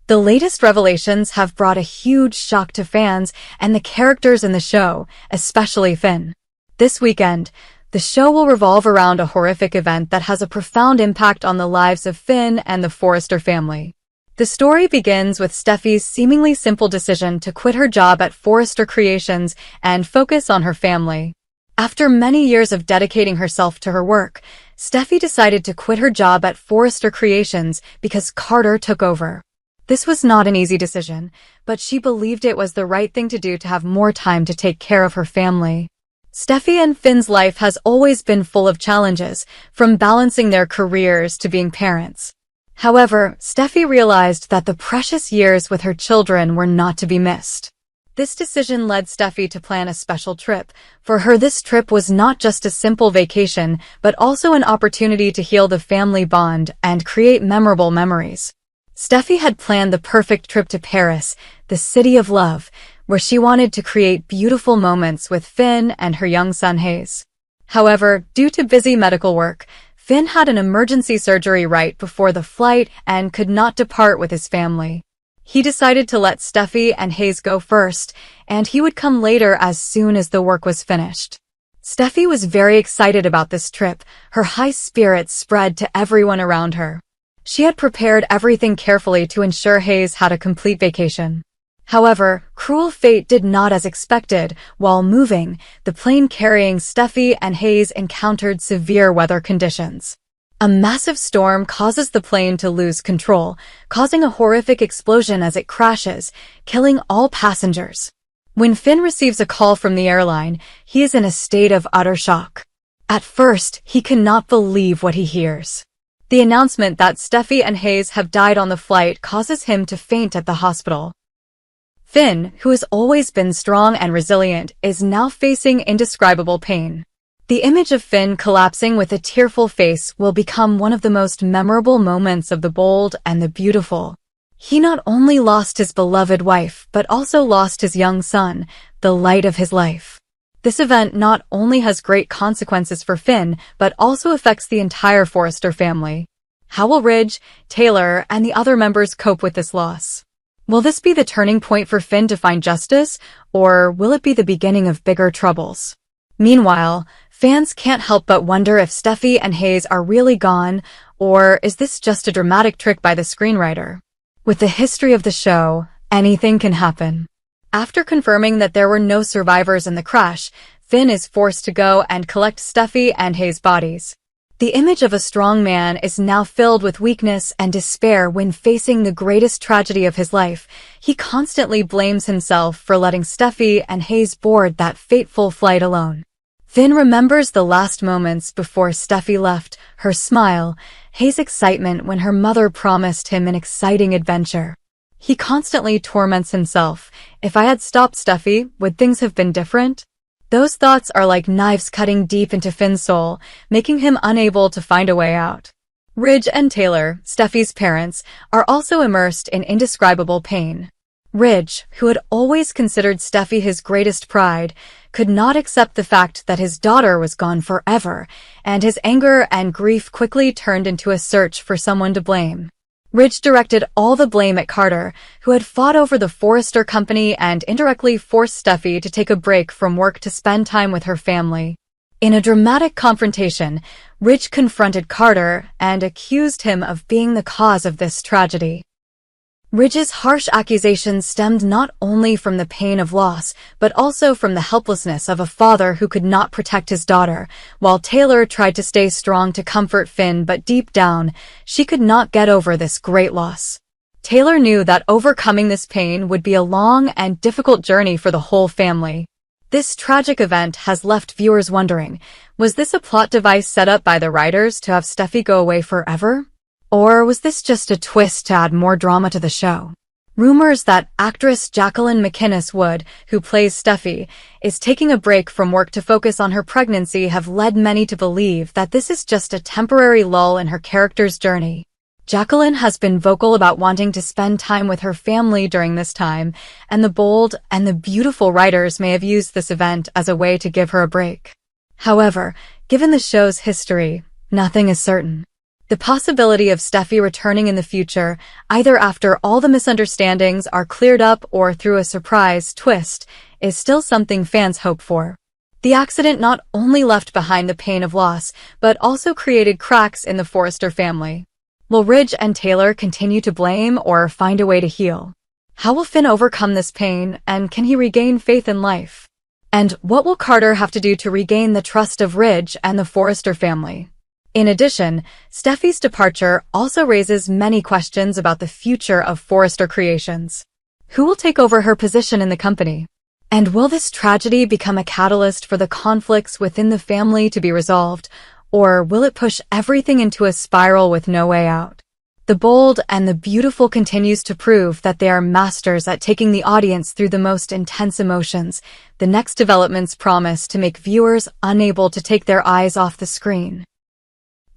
The latest revelations have brought a huge shock to fans and the characters in the show, especially Finn. This weekend, the show will revolve around a horrific event that has a profound impact on the lives of Finn and the Forrester family. The story begins with Steffy's seemingly simple decision to quit her job at Forrester Creations and focus on her family. After many years of dedicating herself to her work, Steffy decided to quit her job at Forrester Creations because Carter took over. This was not an easy decision, but she believed it was the right thing to do to have more time to take care of her family. Steffy and Finn's life has always been full of challenges, from balancing their careers to being parents. However, Steffy realized that the precious years with her children were not to be missed. This decision led Steffy to plan a special trip. For her, this trip was not just a simple vacation, but also an opportunity to heal the family bond and create memorable memories. Steffy had planned the perfect trip to Paris, the city of love, where she wanted to create beautiful moments with Finn and her young son Hayes. However, due to busy medical work, Finn had an emergency surgery right before the flight and could not depart with his family. He decided to let Steffy and Hayes go first, and he would come later as soon as the work was finished. Steffy was very excited about this trip. Her high spirits spread to everyone around her. She had prepared everything carefully to ensure Hayes had a complete vacation. However, cruel fate did not as expected. While moving, the plane carrying Steffy and Hayes encountered severe weather conditions. A massive storm causes the plane to lose control, causing a horrific explosion as it crashes, killing all passengers. When Finn receives a call from the airline, he is in a state of utter shock. At first, he cannot believe what he hears. The announcement that Steffy and Hayes have died on the flight causes him to faint at the hospital. Finn, who has always been strong and resilient, is now facing indescribable pain. The image of Finn collapsing with a tearful face will become one of the most memorable moments of The Bold and the Beautiful. He not only lost his beloved wife, but also lost his young son, the light of his life. This event not only has great consequences for Finn, but also affects the entire Forrester family. How will Ridge, Taylor, and the other members cope with this loss? Will this be the turning point for Finn to find justice, or will it be the beginning of bigger troubles? Meanwhile, fans can't help but wonder if Steffy and Hayes are really gone, or is this just a dramatic trick by the screenwriter? With the history of the show, anything can happen. After confirming that there were no survivors in the crash, Finn is forced to go and collect Steffy and Hayes' bodies. The image of a strong man is now filled with weakness and despair when facing the greatest tragedy of his life. He constantly blames himself for letting Steffy and Hayes board that fateful flight alone. Finn remembers the last moments before Steffy left, her smile, Hayes' excitement when her mother promised him an exciting adventure. He constantly torments himself. If I had stopped Steffy, would things have been different? Those thoughts are like knives cutting deep into Finn's soul, making him unable to find a way out. Ridge and Taylor, Steffy's parents, are also immersed in indescribable pain. Ridge, who had always considered Steffy his greatest pride, could not accept the fact that his daughter was gone forever, and his anger and grief quickly turned into a search for someone to blame. Ridge directed all the blame at Carter, who had fought over the Forrester company and indirectly forced Steffy to take a break from work to spend time with her family. In a dramatic confrontation, Ridge confronted Carter and accused him of being the cause of this tragedy. Ridge's harsh accusations stemmed not only from the pain of loss, but also from the helplessness of a father who could not protect his daughter, while Taylor tried to stay strong to comfort Finn, but deep down, she could not get over this great loss. Taylor knew that overcoming this pain would be a long and difficult journey for the whole family. This tragic event has left viewers wondering, was this a plot device set up by the writers to have Steffy go away forever? Or was this just a twist to add more drama to the show? Rumors that actress Jacqueline McInnes Wood, who plays Steffy, is taking a break from work to focus on her pregnancy have led many to believe that this is just a temporary lull in her character's journey. Jacqueline has been vocal about wanting to spend time with her family during this time, and the Bold and the Beautiful writers may have used this event as a way to give her a break. However, given the show's history, nothing is certain. The possibility of Steffy returning in the future, either after all the misunderstandings are cleared up or through a surprise twist, is still something fans hope for. The accident not only left behind the pain of loss, but also created cracks in the Forrester family. Will Ridge and Taylor continue to blame or find a way to heal? How will Finn overcome this pain, and can he regain faith in life? And what will Carter have to do to regain the trust of Ridge and the Forrester family? In addition, Steffy's departure also raises many questions about the future of Forrester Creations. Who will take over her position in the company? And will this tragedy become a catalyst for the conflicts within the family to be resolved, or will it push everything into a spiral with no way out? The Bold and the Beautiful continues to prove that they are masters at taking the audience through the most intense emotions. The next developments promise to make viewers unable to take their eyes off the screen.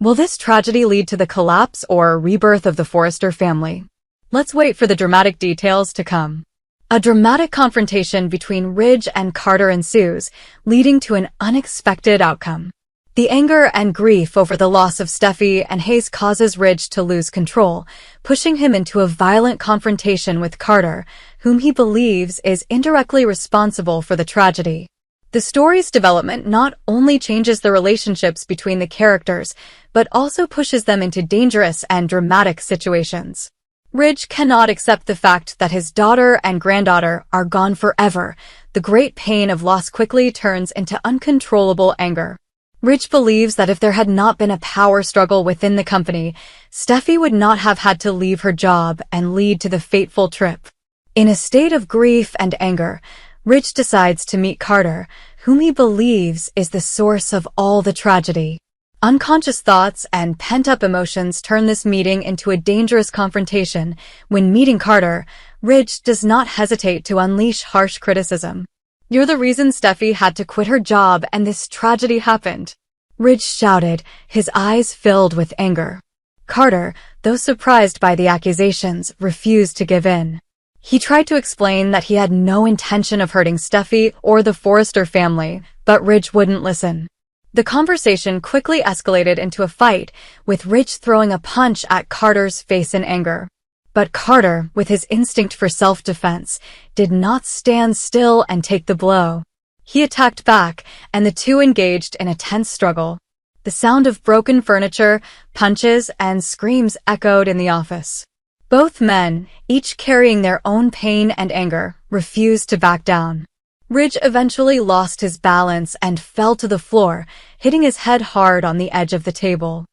Will this tragedy lead to the collapse or rebirth of the Forrester family? Let's wait for the dramatic details to come. A dramatic confrontation between Ridge and Carter ensues, leading to an unexpected outcome. The anger and grief over the loss of Steffy and Hayes causes Ridge to lose control, pushing him into a violent confrontation with Carter, whom he believes is indirectly responsible for the tragedy. The story's development not only changes the relationships between the characters, but also pushes them into dangerous and dramatic situations. Ridge cannot accept the fact that his daughter and granddaughter are gone forever. The great pain of loss quickly turns into uncontrollable anger. Ridge believes that if there had not been a power struggle within the company, Steffy would not have had to leave her job and lead to the fateful trip. In a state of grief and anger, Ridge decides to meet Carter, whom he believes is the source of all the tragedy. Unconscious thoughts and pent-up emotions turn this meeting into a dangerous confrontation. When meeting Carter, Ridge does not hesitate to unleash harsh criticism. "You're the reason Steffy had to quit her job and this tragedy happened," Ridge shouted, his eyes filled with anger. Carter, though surprised by the accusations, refused to give in. He tried to explain that he had no intention of hurting Steffy or the Forrester family, but Ridge wouldn't listen. The conversation quickly escalated into a fight, with Ridge throwing a punch at Carter's face in anger. But Carter, with his instinct for self-defense, did not stand still and take the blow. He attacked back, and the two engaged in a tense struggle. The sound of broken furniture, punches, and screams echoed in the office. Both men, each carrying their own pain and anger, refused to back down. Ridge eventually lost his balance and fell to the floor, hitting his head hard on the edge of the table.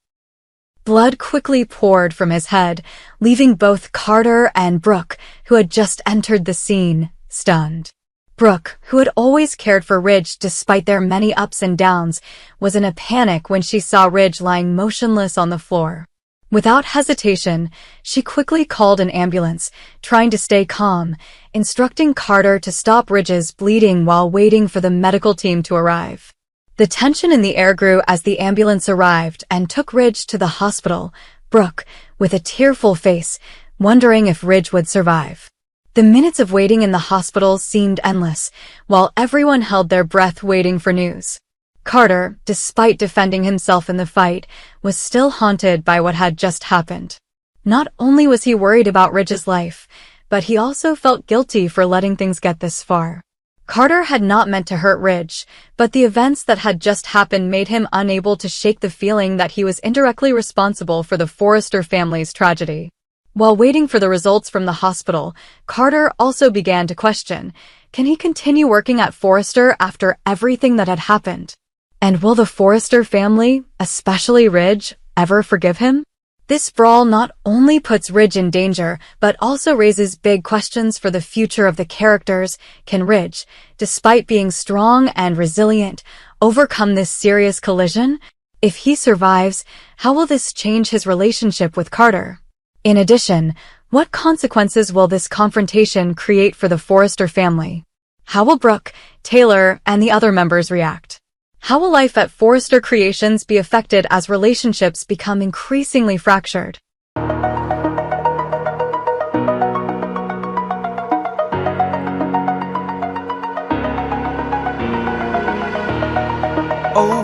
Blood quickly poured from his head, leaving both Carter and Brooke, who had just entered the scene, stunned. Brooke, who had always cared for Ridge despite their many ups and downs, was in a panic when she saw Ridge lying motionless on the floor. Without hesitation, she quickly called an ambulance, trying to stay calm, instructing Carter to stop Ridge's bleeding while waiting for the medical team to arrive. The tension in the air grew as the ambulance arrived and took Ridge to the hospital, Brooke, with a tearful face, wondering if Ridge would survive. The minutes of waiting in the hospital seemed endless, while everyone held their breath waiting for news. Carter, despite defending himself in the fight, was still haunted by what had just happened. Not only was he worried about Ridge's life, but he also felt guilty for letting things get this far. Carter had not meant to hurt Ridge, but the events that had just happened made him unable to shake the feeling that he was indirectly responsible for the Forrester family's tragedy. While waiting for the results from the hospital, Carter also began to question, can he continue working at Forrester after everything that had happened? And will the Forrester family, especially Ridge, ever forgive him? This brawl not only puts Ridge in danger, but also raises big questions for the future of the characters. Can Ridge, despite being strong and resilient, overcome this serious collision? If he survives, how will this change his relationship with Carter? In addition, what consequences will this confrontation create for the Forrester family? How will Brooke, Taylor, and the other members react? How will life at Forrester Creations be affected as relationships become increasingly fractured?